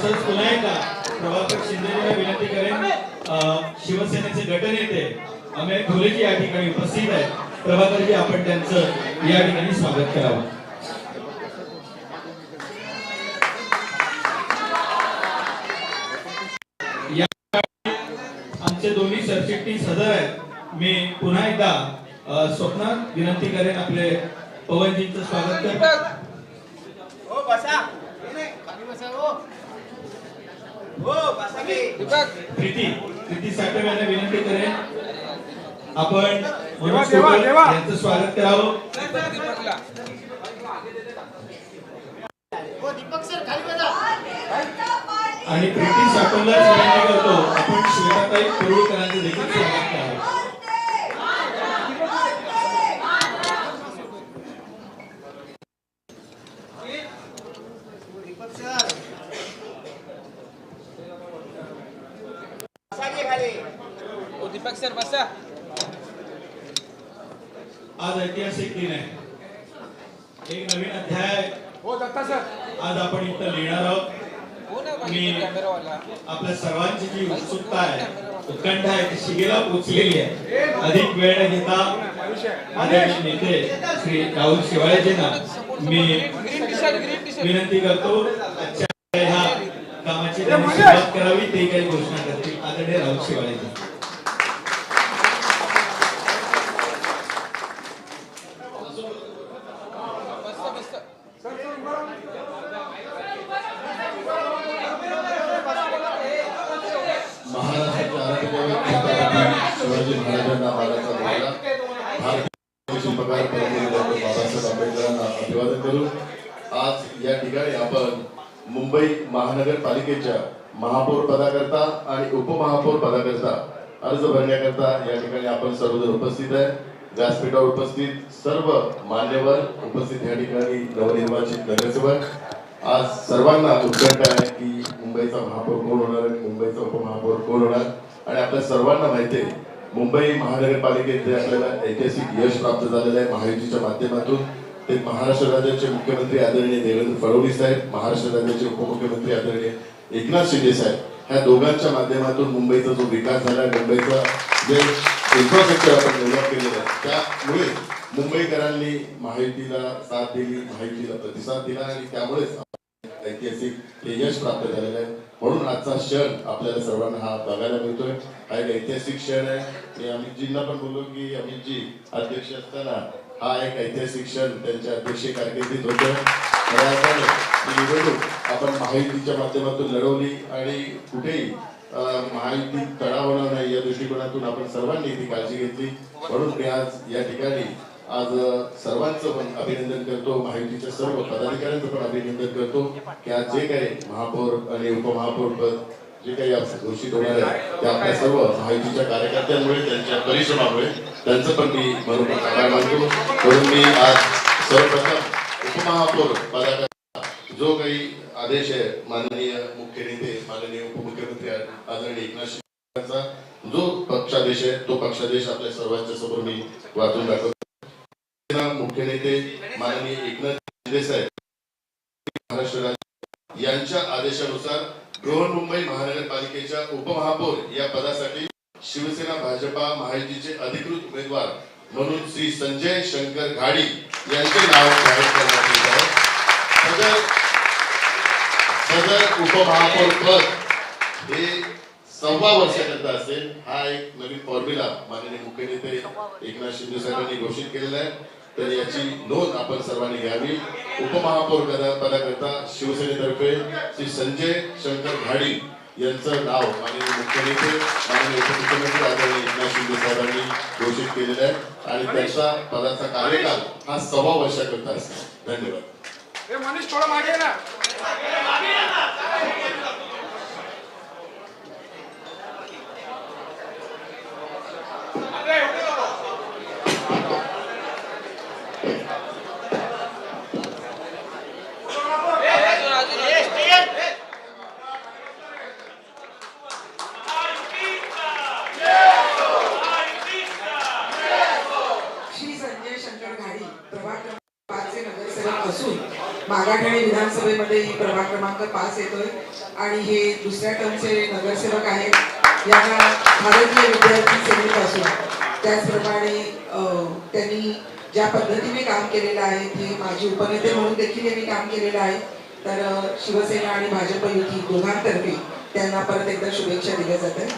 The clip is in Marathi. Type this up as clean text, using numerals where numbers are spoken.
तसंच पुन्हा एकदा प्रभाकर शिंदेला विनंती करेन, शिवसेनेचे गटनेते अमेय खोलेजी या ठिकाणी उपस्थित आहेत. प्रभाकरजी, आपण त्यांचं या ठिकाणी स्वागत करावं. आमचे दोन्ही सरचिटणीस हजर आहेत. मी पुन्हा एकदा स्वप्नात विनंती करेन आपले पवनजींचं स्वागत करतो. हो बसा. हो बसा की. प्रीती साठव यांना विनंती करेन आपण मनोज कोकळ यांचं स्वागत करावं. हो दीपक सर खाली बसा. आणि प्रीती साठवला विनंती करतो आपण श्वेताताई कुरुळकरांचं देखील स्वागत करावं. दीपक सर बसा की खाली. हो दीपक सर बसा. आज ऐतिहासिक दिन आहे. एक नवीन अध्याय हो दत्ता सर आज आपण इथं लिहिणार आहोत. मी आपल्या सर्वांची जी उत्सुकता आहे, उत्कंठा आहे, ती शिगेला पोचलेली आहे. अधिक वेळ न घेता आदरणीय नेते श्री राहुल शेवाळेजींना मी विनंती करतो आजच्या ह्या कामाची त्यांनी सुरुवात करावी, ते काही घोषणा करतील. आदरणीय राहुल शेवाळेजी. शिवाजी महाराजांना मानाचा दिला. भारतीय शिल्पकार परमपूज्य डॉक्टर बाबासाहेब आंबेडकरांना अभिवादन करून आज या ठिकाणी आपण मुंबई महानगरपालिकेच्या महापौर पदाकरता आणि उपमहापौर पदाकरता अर्ज भरण्याकरता या ठिकाणी आपण सर्वजण उपस्थित आहे. व्यासपीठावर उपस्थित सर्व मान्यवर उपस्थित या ठिकाणी नवनिर्वाचित नगरसेवक. आज सर्वांना उत्कंठा आहे की मुंबईचा महापौर कोण होणार आणि मुंबईचा उपमहापौर कोण होणार. आणि आपल्या सर्वांना माहिती आहे मुंबई महानगरपालिकेत जे आपल्याला ऐतिहासिक यश प्राप्त झालेलं आहे महायुतीच्या माध्यमातून, ते महाराष्ट्र राज्याचे मुख्यमंत्री आदरणीय देवेंद्र फडणवीस साहेब, महाराष्ट्र राज्याचे उपमुख्यमंत्री आदरणीय एकनाथ शिंदे साहेब, ह्या दोघांच्या माध्यमातून मुंबईचा जो विकास झाला, मुंबईचा जे इन्फ्रास्ट्रक्चर आपण डेव्हलप केलेलं आहे, त्यामुळे मुंबईकरांनी महायुतीला साथ दिली, महायुतीला प्रतिसाद दिला आणि त्यामुळेच ऐतिहासिक हे यश प्राप्त झालेलं आहे. म्हणून आजचा क्षण आपल्याला सर्वांना हा बघायला मिळतोय. हा एक ऐतिहासिक क्षण आहे. मी अमितजींना पण बोललो की अमितजी अध्यक्ष असताना हा एक ऐतिहासिक क्षण त्यांच्या अध्यक्षीय कारकिर्दीत होतो. निवडणूक आपण महायुतीच्या माध्यमातून लढवली आणि कुठेही महायुती तडा होणार नाही या दृष्टिकोनातून आपण सर्वांनी ती काळजी घेतली. म्हणून मी आज या ठिकाणी आज सर्वांचं पण अभिनंदन करतो, महायुतीच्या सर्व पदाधिकाऱ्यांचं पण अभिनंदन करतो की आज जे काही महापौर आणि उपमहापौर पद जे काही घोषित होणार आहे ते आपल्या सर्व महायुतीच्या कार्यकर्त्यांमुळे, त्यांच्या परिश्रमामुळे त्यांचं पण मी मनोभावे आभार मानतो. म्हणून मी आज सर्वप्रथम उपमहापौर पदाकरता जो काही आदेश आहे माननीय मुख्य नेते माननीय उपमुख्यमंत्री आदरणीय एकनाथ शिंदे जो पक्षादेश आहे तो पक्षादेश आपल्या सर्वांच्या समोर मी वाचून दाखवतो. मुख्य नेते माननीय एकनाथ शिंदे साहेब महाराष्ट्र राज्य यांच्या आदेशानुसार बृहन्मुंबई महानगरपालिकेच्या उपमहापौर या पदासाठी शिवसेना भाजपा महायुतीचे अधिकृत उमेदवार म्हणून श्री संजय शंकर घाडी यांचे नाव जाहीर करण्यात येत आहे. सदर उपमहापौर पद हे 6 वर्षाकरता असेल. हा एक नवीन फॉर्म्युला माननीय मुख्य नेते एकनाथ शिंदे साहेबांनी घोषित केलेला आहे. तर याची नोंद आपण सर्वांनी घ्यावी. उपमहापौर पदाकरता शिवसेनेतर्फे श्री संजय शंकर घाडी यांचं नाव माननीय मुख्य नेते माननीय उपमुख्यमंत्री आदरणीय एकनाथ शिंदे साहेबांनी घोषित केलेलं आहे आणि त्यांचा पदाचा कार्यकाल हा 6 वर्षाकरता असेल. धन्यवाद. मनीष थोडं मागे ना. श्री संजय शंकर घाडी प्रभाग क्रमांक 5 चे नगरसेवक असून मागाठाणे विधानसभेमध्ये ही प्रभाग क्रमांक 5 येतोय आणि हे दुसऱ्या टर्मचे नगरसेवक आहेत। यांना भारतीय विद्यार्थी सेनेपासून त्याचप्रमाणे त्यांनी ज्या पद्धतीने काम केलेलं आहे ते माजी उपनेते म्हणून देखील यांनी काम केलेलं आहे। तर शिवसेना आणि भाजप युती दोघांतर्फे त्यांना परत एकदा शुभेच्छा दिल्या जातात।